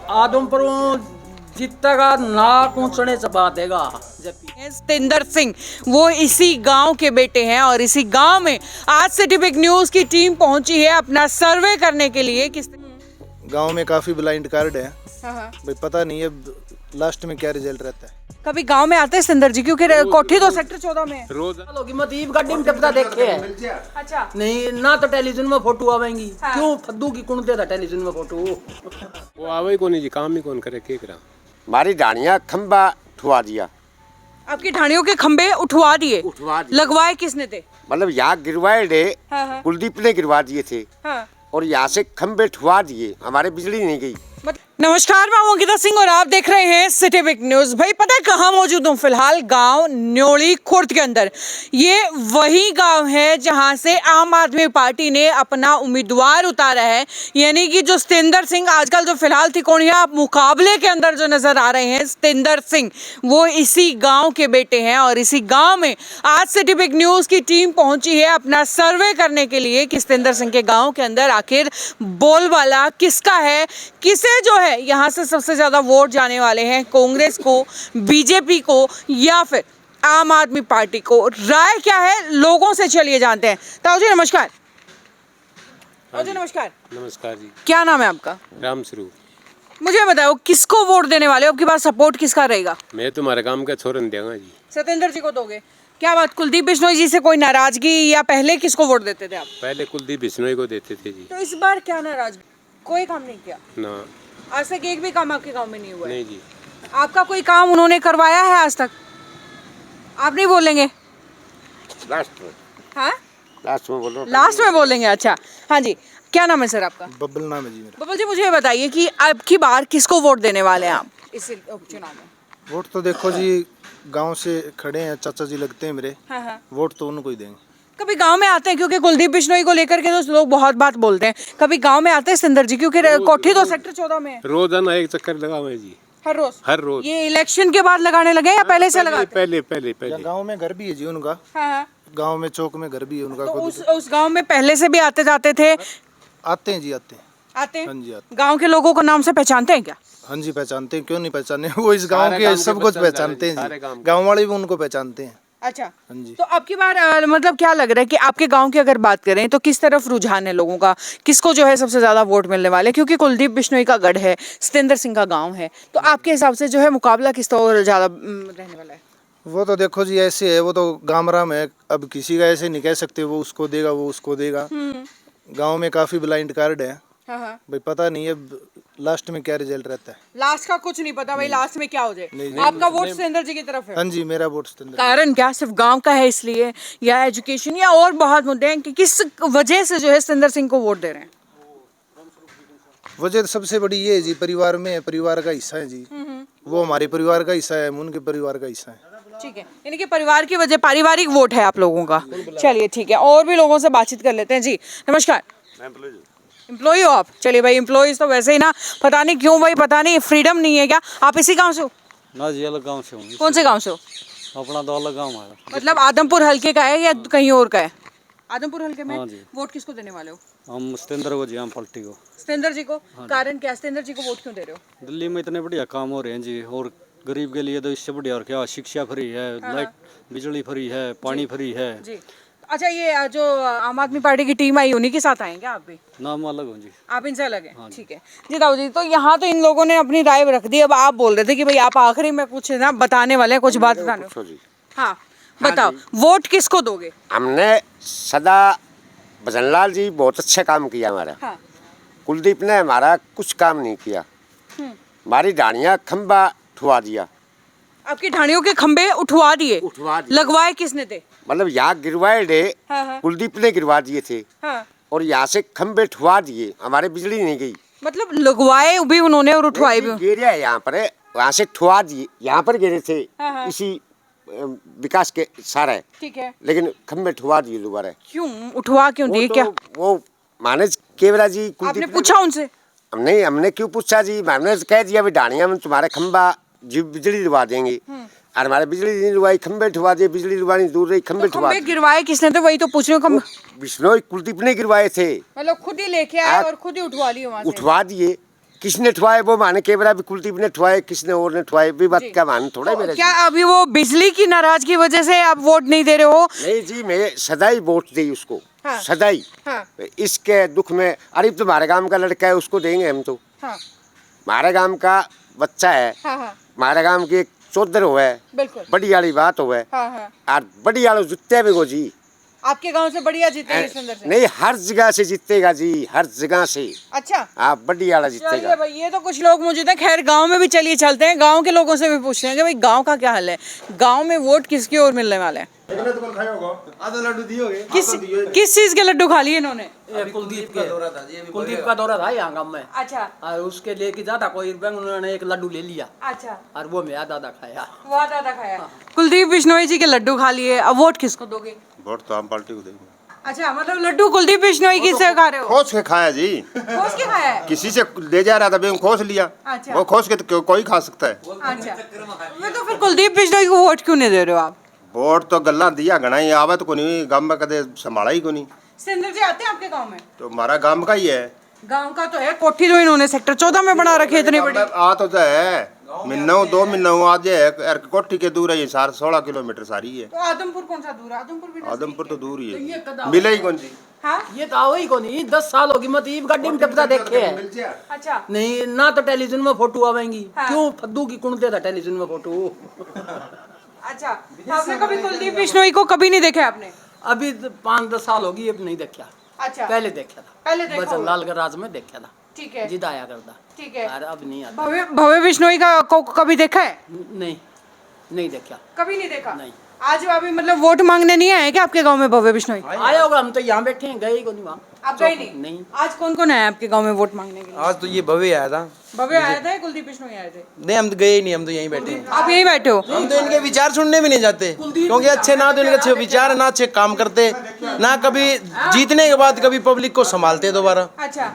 आदमपुर जितना नाक ऊंचने से बातेगा। सतेंद्र सिंह वो इसी गांव के बेटे हैं और इसी गांव में आज सिटी बिग न्यूज की टीम पहुंची है अपना सर्वे करने के लिए। किस गांव में काफी ब्लाइंड कार्ड है भाई, पता नहीं है लास्ट में क्या रिजल्ट रहता है। कभी गांव में आते हैं सतेंद्र जी? क्योंकि कोठी तो सेक्टर 14 में है। रोज लोग मतीब गाड़ी में टपता देखे है। अच्छा नहीं ना तो टेलीविजन में फोटो आवेंगी। हाँ। क्यों फद्दू की कुणते था टेलीविजन में फोटो वो आवे को नहीं जी, काम ही कौन करे के करा। हमारी ढाणिया खंबा उठवा दिया। आपकी ढाणियों के खंबे उठवा दिए? लगवाए किसने थे? मतलब यहाँ गिरवाए थे, हाँ। कुलदीप ने गिरवा दिए थे हाँ। और यहाँ से खंबे उठवा दिए, हमारे बिजली नहीं गई। नमस्कार, मैं अंकिता सिंह और आप देख रहे हैं सिटी बिग न्यूज। भाई पता है कहाँ मौजूद हूँ? फिलहाल गांव न्योली खुर्द के अंदर। ये वही गांव है जहां से आम आदमी पार्टी ने अपना उम्मीदवार उतारा है, यानी कि जो सतेंद्र सिंह आजकल जो फिलहाल तिकोनिया मुकाबले के अंदर जो नजर आ रहे हैं, सतेंद्र सिंह वो इसी गाँव के बेटे हैं और इसी गाँव में आज सिटी बिग न्यूज की टीम पहुंची है अपना सर्वे करने के लिए कि सतेंद्र सिंह के गाँव के अंदर आखिर बोलबाला किसका है, किसे जो है यहाँ से सबसे ज्यादा वोट जाने वाले हैं, कांग्रेस को, बीजेपी को या फिर आम आदमी पार्टी को। राय क्या है लोगों से, चलिए जानते हैं। ताऊ जी नमस्कार। ताऊ जी नमस्कार। नमस्कार जी। क्या नाम है आपका? राम स्वरूप। मुझे बताओ किसको वोट देने वाले हो? आपके पास सपोर्ट किसका रहेगा? मैं तुम्हारे काम का छोरन देगा जी। सतेंद्र जी को दोगे? क्या बात, कुलदीप बिश्नोई जी से कोई नाराजगी या पहले किसको वोट देते थे आप? पहले कुलदीप बिश्नोई को देते थे जी। तो इस बार क्या नाराजगी? कोई काम नहीं किया? ना। आज तक एक भी काम आपके गांव में नहीं हुआ है? नहीं जी। आपका कोई काम उन्होंने करवाया है आज तक? आप नहीं बोलेंगे? लास्ट में। हाँ, लास्ट में बोलो। लास्ट में बोलेंगे। अच्छा हाँ जी, क्या नाम है सर आपका? बब्बल नाम है जी मेरा। बबल जी मुझे ये बताइए कि अब की बार किसको वोट देने वाले हैं आप इस उपचुनाव में? वोट तो देखो जी, गांव से खड़े हैं, चाचा जी लगते हैं मेरे। हाँ। वोट तो उनको ही देंगे। कभी गांव में आते हैं? क्योंकि कुलदीप बिश्नोई को लेकर के तो लोग बहुत बात बोलते हैं। कभी गांव में आते हैं सतेंद्र जी? क्योंकि कोठी तो सेक्टर 14 में है। रोजाना एक चक्कर लगावे जी। हर रोज? हर रोज। ये इलेक्शन के बाद लगाने लगे या पहले से लगाते? पहले। गांव में घर भी है जी उनका। हाँ। गांव में चौक में घर भी है उनका। तो उस गांव में पहले से भी आते जाते थे? आते हैं जी, आते हैं। आते हैं? हाँ जी आते हैं। गांव के लोगों को नाम से पहचानते हैं क्या? हाँ जी पहचानते हैं, क्यों नहीं पहचाने। वो इस गांव के सब कुछ पहचानते हैं जी। गाँव वाले भी उनको पहचानते हैं। अच्छा हाँ जी। तो अब की बार मतलब क्या लग रहा है कि आपके गांव की अगर बात करें तो किस तरफ रुझान है लोगों का? किसको जो है सबसे ज्यादा वोट मिलने वाले? क्योंकि कुलदीप बिश्नोई का गढ़ है, सतेंद्र सिंह का गांव है, तो आपके हिसाब से जो है मुकाबला किस तरह ज्यादा रहने वाला है? वो तो देखो जी ऐसे है, वो तो गामराम है, अब किसी का ऐसे नहीं कह सकते वो उसको देगा वो उसको देगा। गांव में काफी ब्लाइंड कार्ड है भाई, पता नहीं है लास्ट में क्या रिजल्ट रहता है। लास्ट का कुछ नहीं पता भाई, लास्ट में क्या हो जाए। आपका वोट सतेंद्र जी की तरफ है? हाँ जी, मेरा वोट सतेंद्र। कारण क्या, सिर्फ गांव का है इसलिए या एजुकेशन या और बहुत मुद्दे हैं कि किस वजह से जो है सतेंद्र सिंह को वोट दे रहे हैं? वजह सबसे बड़ी ये है जी, परिवार में है, परिवार का हिस्सा है जी। वो हमारे परिवार का हिस्सा है, हम उनके परिवार का हिस्सा है। ठीक है, यानी कि परिवार की वजह, पारिवारिक वोट है आप लोगों का। चलिए ठीक है, और भी लोगों से बातचीत कर लेते हैं। जी नमस्कार। एम्प्लॉय हो आप? चलिए भाई, एम्प्लॉयज तो वैसे ही ना, पता नहीं क्यों भाई, पता नहीं फ्रीडम नहीं है क्या? आप इसी गांव से हो? ना जी, अलग गांव से हूँ। कौन से गांव से हो? अपना तो अलग गांव है। मतलब आदमपुर हल्के का है या कहीं और का है? आदमपुर हल्के में। हाँ जी। वोट किसको देने वाले हो? हम सतेंद्र को जी, हम पलटी को। सतेंद्र जी को? कारण क्या, सतेंद्र जी को वोट क्यों दे रहे हो? दिल्ली में इतने बढ़िया काम हो रहे हैं जी, और गरीब के लिए तो इससे बढ़िया और क्या। शिक्षा फ्री है, लाइट बिजली फ्री है, पानी फ्री है जी। अच्छा, ये जो आम आदमी पार्टी की टीम आई उन्हीं के साथ आए क्या आप भी? नाम अलग हो जी। आप इनसे अलग हैं? ठीक है जी। ताऊ जी, तो यहाँ तो इन लोगों ने अपनी राय रख दी। अब आप बोल रहे थे कि भाई आप आखिरी में कुछ ना बताने वाले हैं, कुछ बात बताने। हाँ बताओ, वोट किसको दोगे? हमने सदा भजनलाल जी बहुत अच्छा काम किया हमारा। हाँ। कुलदीप ने हमारा कुछ काम नहीं किया। हमारी ढाणिया खंबा उठवा दिया। आपकी ढाणियों के खंबे उठवा दिए? लगवाए किसने थे? मतलब यहाँ गिरवाए थे, हाँ। कुलदीप ने गिरवा दिए थे। हाँ। और यहाँ से खंबे उठवा दिए, हमारे बिजली नहीं गई। मतलब लगवाए भी उन्होंने और उठवाए भी? गिरा है यहाँ पर, वहाँ से उठवा दिए, यहाँ पर गिरे थे। हाँ। इसी विकास के सारे। ठीक है, लेकिन खंबे उठवा दिए दोबारा। क्यों उठवा क्यों दिए? क्या वो मानस केवरा जी आपने पूछा उनसे? हमने क्यों पूछा जी, हमने कह दिया भाई ढाणिया में तुम्हारे खंबा जी बिजली दिलवा देंगे। और हमारे बिजली नहीं दिलवाई, खंबे ठुआ दिए, बिजली दिलवानी दूर रही, खंबे ठुआ खंबे गिरवाए किसने? तो वही तो पूछ रही हूँ। बिश्नोई कुलदीप ने गिरवाए थे। मतलब खुद ही लेके आए और खुद ही उठवा लिए वहाँ से? उठवा दिए, किसने ठुआए वो माने केवरा भी कुलदीप ने ठुआए, किसने और ने ठुआए भी बात का मान थोड़ा मेरा क्या अभी वो बिजली की नाराज की वजह से आप वोट नहीं दे रहे हो? नहीं जी, मैं सदाई वोट दी उसको। हाँ। सदाई। हाँ। इसके दुख में, अरे तो हमारे गांव का लड़का है, उसको देंगे हम तो। हाँ। हमारे गांव का बच्चा है। हाँ, हाँ। हमारे गांव की एक चौधर हुआ है, बिल्कुल। बड़ी वाली बात हुआ है। हाँ, हाँ। और बड़ी वालों जुत्ते भी को जी। आपके गांव से बढ़िया जीते हैं इस अंदर से? नहीं, हर जगह से जीतेगा जी, हर जगह से। अच्छा, आप बड़ी वाला चलिए जीतेगा। भाई, ये तो कुछ लोग मौजूद हैं। खैर, गांव में भी चलिए चलते हैं, गांव के लोगों से भी पूछते हैं कि भाई गांव का क्या हाल है, गांव में वोट किसकी ओर मिलने वाले हैं? किस चीज के लड्डू खा लिए इन्होंने? कुलदीप का दौरा था यहाँ गाँव में। अच्छा, और उसके लेके जाता कोई रुपया, उन्होंने एक लड्डू ले लिया अच्छा, और वो मेरा दादा खाया। वो दादा खाया। कुलदीप बिश्नोई जी के लड्डू खा लिए, अब वोट किसको दोगे? वोट तो आम पार्टी को देंगे। अच्छा, मतलब लड्डू कुलदीप बिश्नोई की से खा रहे हो? खोस के खाया जी, खोस के खाया है? किसी से ले जा रहा था बेम खोस लिया। अच्छा। वो खोस के तो कोई खा सकता है। अच्छा, मैं तो फिर कुलदीप बिश्नोई को वोट क्यों नहीं दे रहे हो आप? वोट तो गल्ला दिया घना ही आवे तो को नहीं, गांव में कदे संभाला ही को नहीं। सिंधर जी आते हैं आपके गांव में? तो हमारा गांव का ही है। गांव का तो है, कोठी तो इन्होंने सेक्टर 14 में बना रखी है इतनी बड़ी। आ तो है मिन्ना 2 महीना आज है, कोठी के दूर है, 16 किलोमीटर सारी है। तो आदमपुर कौन सा दूर है? आदमपुर भी आदमपुर तो दूर ही ये है, कदा मिले ही कौन जी। हाँ? ये तो आओ ही को नहीं, 10 साल होगी मत ये गड्ढे में टपता देखे है। अच्छा, नहीं ना तो टेलीविजन में फोटो आवेंगी। हाँ। क्यों फद्दू की कुणते था टेलीविजन में फोटो। अच्छा, आपने कभी कुलदीप बिश्नोई को कभी नहीं देखा आपने? अभी 5-10 साल होगी, अब नहीं देखा। अच्छा, पहले देखा था, पहले देखा बचन होगा। लाल के राज में देखा था, ठीक है, जिद आया करता। ठीक है। और अब नहीं आता। भव्य बिश्नोई का को कभी देखा है? नहीं देखा। कभी नहीं देखा? नहीं। आज अभी मतलब वोट मांगने नहीं आए क्या आपके गांव में भव्य बिश्नोई? आया होगा, हम तो यहाँ बैठे हैं, गए ही को नहीं वहाँ। आप गए नहीं? नहीं। आज कौन कौन आया आपके गांव में वोट मांगने के लिए? आज तो ये भव्य आया था। भव्य आया था या कुलदीप बिश्नोई आए थे? नहीं, हम तो गए ही नहीं, हम तो यहीं बैठे हैं। आप यहीं बैठे हो? हम तो इनके विचार सुनने भी नहीं जाते, क्योंकि अच्छे ना तो इनके अच्छे विचार ना अच्छे काम करते, ना कभी जीतने के बाद कभी पब्लिक को संभालते दोबारा। अच्छा,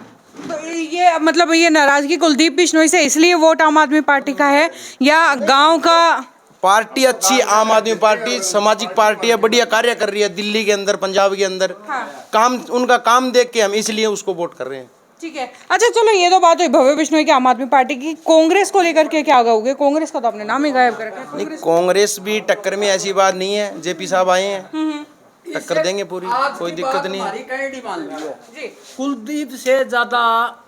तो ये मतलब ये नाराजगी कुलदीप बिश्नोई से इसलिए वोट आम आदमी पार्टी का है या गांव का? पार्टी अच्छी, आम आदमी पार्टी सामाजिक पार्टी है, बढ़िया कार्य कर रही है दिल्ली के अंदर, पंजाब के अंदर। हाँ। काम, उनका काम देख के हम इसलिए उसको वोट कर रहे हैं। ठीक है। अच्छा चलो, ये तो बात हुई भव्य बिश्नोई की आम आदमी पार्टी की। कांग्रेस को लेकर के क्या कहोगे? कांग्रेस का तो आपने नाम ही गायब कर रखा है। नहीं, कांग्रेस भी टक्कर में, ऐसी बात नहीं है। जेपी साहब आए हैं, टक्कर देंगे पूरी, कोई दिक्कत नहीं है। हमारी कैंडी मान लियो, जी, कुलदीप से ज्यादा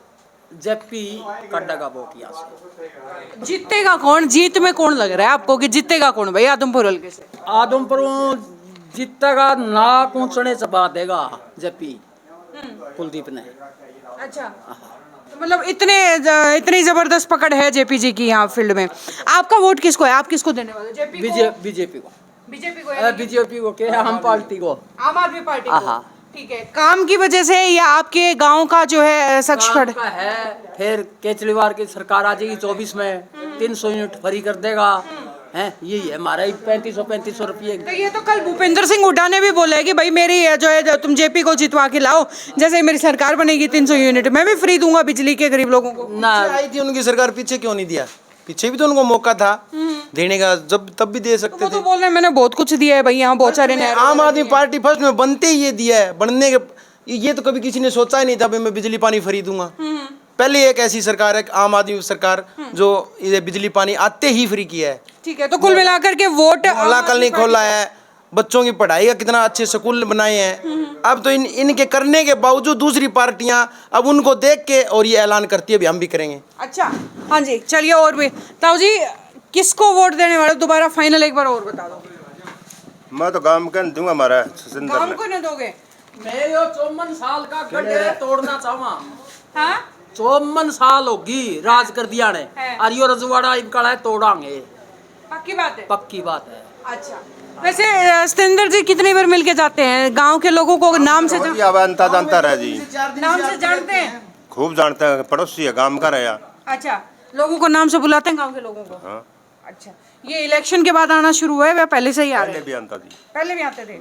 जेपी कड्डा वोट यहाँ से। जीतेगा कौन? जीत में कौन लग रहा है आपको कि जीतेगा कौन भाई आदमपुर हल्के से? आदमपुर जीतेगा, ना पहुंचने से बात देगा जेपी कुलदीप ने। अच्छा, तो मतलब इतनी जबरदस्त पकड़ है जेपी जी की यहाँ फील्ड में। आपका वोट किसको है? आप किसको देने वाले? जेपी को? बीजेपी को। बीजेपी को या बीजेपी को के हम पार्टी को। आम आदमी पार्टी को? हाँ। ठीक है। काम की वजह से या आपके गांव का जो है शख्स काम खड़े? का है, फिर केजरीवाल की सरकार आ जाएगी 24 में, 300 यूनिट फ्री कर देगा। हैं, यही है हमारा 3500 रुपये। तो ये तो कल भूपेंद्र सिंह हुड्डा ने भी बोला है कि भाई मेरी जो है तुम जेपी को जितवा के लाओ, जैसे मेरी सरकार बनेगी 300 यूनिट मैं भी फ्री दूंगा बिजली के गरीब लोगों को। ना आई थी उनकी सरकार, पीछे क्यों नहीं दिया? पीछे भी तो उनको मौका था देने का, जब तब भी दे सकते वो तो थे। बोल रहे हैं मैंने बहुत कुछ दिया है भाई, यहाँ बहुत सारे नहर। आम आदमी पार्टी फर्स्ट में बनते ही ये दिया है, बनने के ये तो कभी किसी ने सोचा ही नहीं था भाई मैं बिजली पानी फ्री दूंगा। पहले एक ऐसी सरकार है, आम आदमी सरकार, जो ये बिजली पानी आते ही फ्री किया है। ठीक है, तो कुल मिलाकर के वोट मोहल्ला कॉलोनी खोला है, बच्चों की पढ़ाई का कितना अच्छे स्कूल बनाए हैं। अब तो इनके करने के बावजूद दूसरी पार्टियां अब उनको देख के और ये ऐलान करती है भी हम भी करेंगे। अच्छा, हाँ जी, चलिए। और भी ताऊ जी, किसको वोट देने वाले? दोबारा फाइनल एक बार और बता दो। मैं तो गांव के दूंगा हमारा काम को न दोगे? मैं यो 54 साल का गड्ढे तोड़ना चाहूँ। हाँ, 54 साल होगी राज कर दिया ने, है। और यो रजवाड़ा इनका है तोड़ांगे, पक्की बात है। पक्की बात है। अच्छा, वैसे सतेंद्र जी कितनी बार मिलके जाते हैं? गांव के लोगों को नाम से जानता रहा जी, नाम से जानते हैं? खूब जानते हैं, पड़ोसी है गांव का रहा। अच्छा, लोगों को नाम से बुलाते हैं गांव के लोगों को? हाँ। अच्छा, ये इलेक्शन के बाद आना शुरू हुआ है या पहले से ही आ रहे पहले हैं? भी जानता जी। पहले भी आते थे?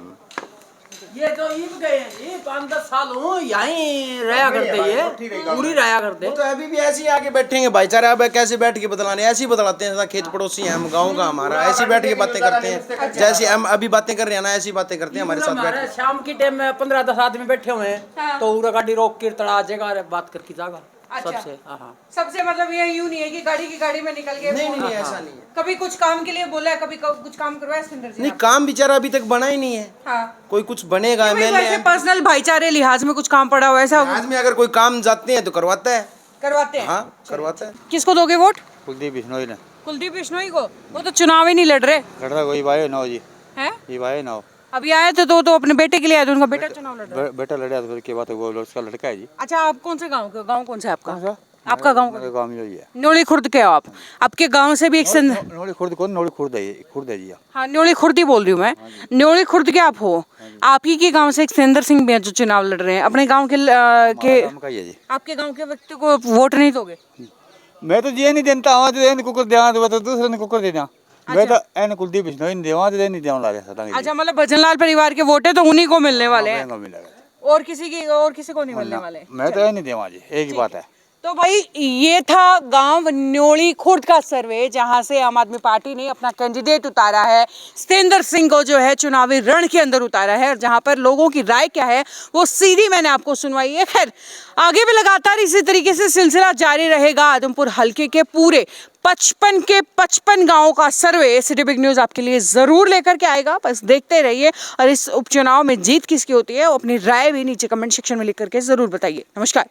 ये जो ईब गए हैं, ये 5-10 साल हो यहीं रहा करते, ये पूरी रहा करते। वो तो अभी भी ऐसे ही आके बैठेंगे भाईचारा, अब कैसे बैठ के बतलाने, ऐसे ही बतलाते हैं, जैसा खेत पड़ोसी हैं हम, गांव का हमारा, ऐसे ही बैठ के बातें करते हैं, जैसे हम अभी बातें कर रहे हैं ना, ऐसी बातें करते हैं हमारे साथ बैठ हमारे के। शाम की टाइम में 15-10 आदमी बैठे हुए हैं, तो पूरा गाड़ी रोक के तड़ा जाएगा, बात करके जाएगा। सबसे हाँ। सबसे मतलब ये यूं नहीं है कि गाड़ी की गाड़ी में निकल गए। नहीं ऐसा नहीं है। कभी कुछ काम के लिए बोला है, कभी कुछ काम करवाया सतेंद्र जी नहीं, ने? काम बेचारा अभी तक बना ही नहीं है। हाँ। कोई कुछ बनेगा वैसे एमएलए पर्सनल भाईचारे लिहाज में कुछ काम पड़ा हुआ ऐसा आज में अगर कोई काम जाते हैं तो करवाता है। करवाते हैं? हाँ करवाता है। किसको दोगे वोट? कुलदीप बिश्नोई ने कुलदीप बिश्नोई को। वो तो चुनाव ही नहीं लड़ रहे लड़ रहा कोई भाई ना हो जी, हैं? ये भाई ना हो। अभी आए थे तो अपने बेटे के लिए आए थे, उनका बेटा चुनाव लड़ रहा है। बेटा लड़ा तो फिर के बात है, वो उसका लड़का है जी। अच्छा, आप कौन से गाँव के? गाँव कौन सा है आपका? आपका गाँव मेरे गाँव में यही है। न्योली खुर्द के हो आप? आपके गांव से भी एक नोड़ी खुर्द कौन? नोड़ी खुर्द है जी। हाँ, न्योली खुर्द ही बोल रही हूँ मैं। न्योली खुर्द के आप हो? आप ही के गांव से एक सतेंद्र सिंह भी हैं जो चुनाव लड़ रहे हैं। अपने गांव के काम का ही है जी। आपके गांव के व्यक्ति को वोट नहीं दोगे? मैं तो जी नहीं देता हूँ, तो एन कुकर देवा तो दूसरे ने कुकर देना। मैं तो एन कुलदीप बिश्नोई ने देवा तो नहीं देवा लगा सदा। अच्छा, मतलब भजनलाल परिवार के वोट है तो उन्हीं को मिलने वाले हैं, मिलेगा और किसी को नहीं मिलने वाले। मैं तो नहीं देवा जी, एक ही बात है। तो भाई ये था गांव न्योली खुर्द का सर्वे, जहां से आम आदमी पार्टी ने अपना कैंडिडेट उतारा है, सतेंद्र सिंह को जो है चुनावी रण के अंदर उतारा है, और जहां पर लोगों की राय क्या है वो सीधी मैंने आपको सुनवाई है। खैर, आगे भी लगातार इसी तरीके से सिलसिला जारी रहेगा। आदमपुर हलके के पूरे 55 के 55 गाँव का सर्वे सिटी बिग न्यूज़ आपके लिए ज़रूर लेकर के आएगा। बस देखते रहिए, और इस उपचुनाव में जीत किसकी होती है वो अपनी राय भी नीचे कमेंट सेक्शन में लिख करके ज़रूर बताइए। नमस्कार।